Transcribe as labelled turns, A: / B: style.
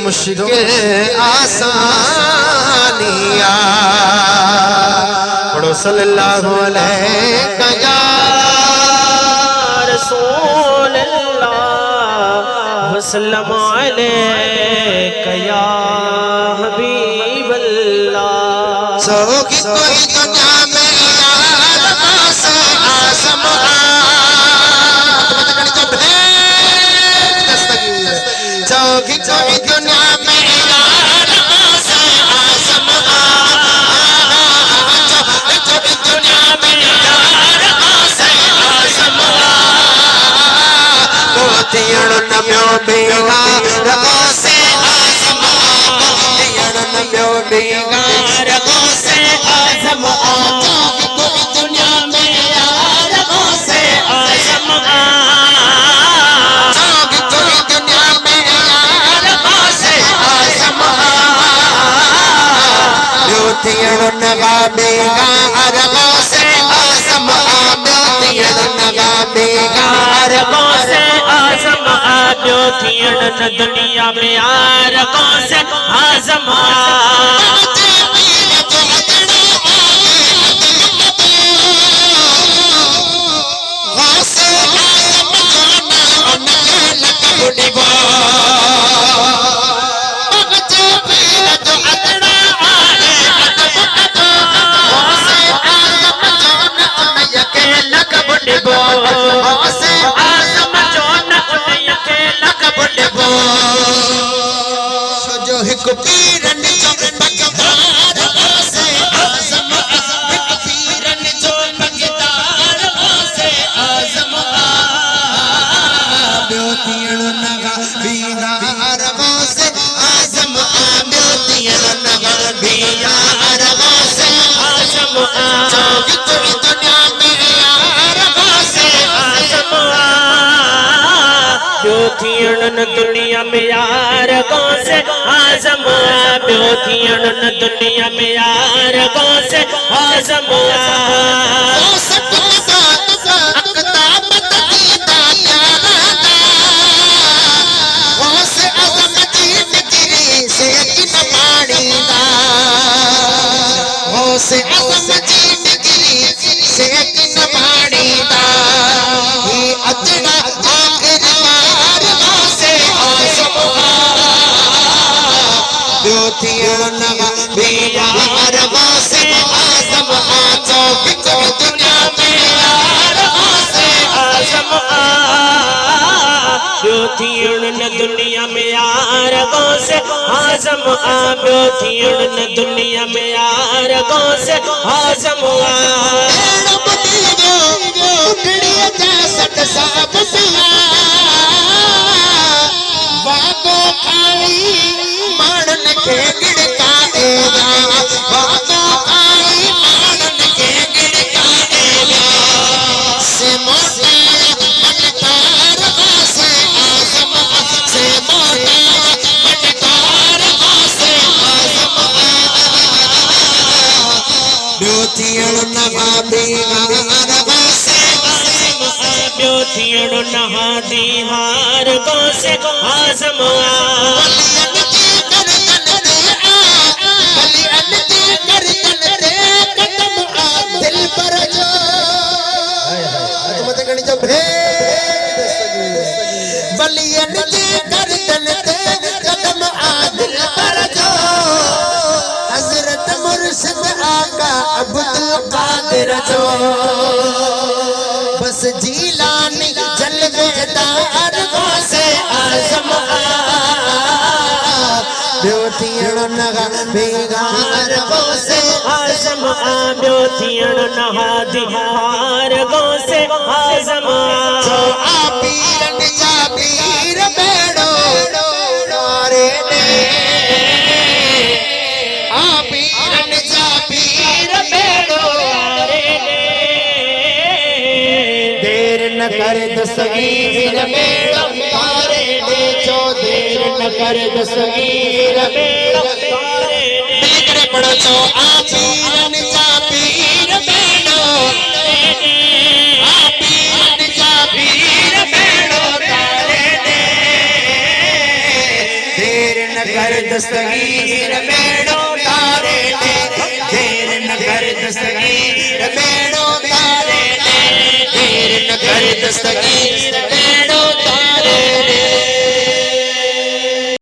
A: मुश्किल आसानिया पढ़ो सल्लल्लाहु अलैहि या रसूल अल्लाह वसल्लम अलैका या हबीब अल्लाह। सोगी कोई दुनिया में यार से आसम सोगी कोई दुनिया में यार से आसम दुनिया में यार से आसम मोतियण नम्यो बेगार से आसम मोतियण नम्यो बेगार से आसम कोई दुनिया में यार से आसम कोई दुनिया में यार से आसम मोतियण नगा बेगार से आसम मोतियण नगा बेगार से आसम मोतियण न दुनिया में यार से आसम पीरन जो बगदार से आज़म पीरन जो बगदार से आज़म ब्योतियण नगा बीगार से आज़म ब्योतियण नगा बीगार से आज़म जोगी कोई दुनिया में यार से आज़म ब्योतियण न दुनिया में यार से आज़म ब्योतियण न दुनिया में यार से आज़म ब्योतियण नगा बीगार से आज़म जोगी कोई दुनिया में यार से आज़म ब्योतियण न दुनिया में यार से आज़म ब्योतियण न दुनिया में यार से आज़म बागो खाई मानन के गिरता एगा बागो खाई मानन के गिरता एगा से मोटे मनकार से आज़म से मोटे मनकार से आज़म ब्योतियण नगा बीगार से आज़म ब्योतियण नहा दीहार से आज़म हज़रत मुर्शिद आका अब्दुल कादिर जो बस जीलानी जलवेदार से आज़म ब्योतियण नगा बेगार से आज़म ब्योतियण नहा दीहार से आज़म जो पीरन जा पीर बेड़ो नारे ने पीरन जा पीर बेड़ो नारे ने देर न कर दस्तगीर बेड़ो तारे ने जो देर न कर दस्तगीर बेड़ो तारे ने करे पड़ो जो पीरन जा पीर बेड़ो पीरन जा पीर बेड़ो तारे ने देर न न कर दस्तगीर बेड़ो तारे दे, देर न कर दस्तगीर बेड़ो तारे दे, देर न कर दस्तगीर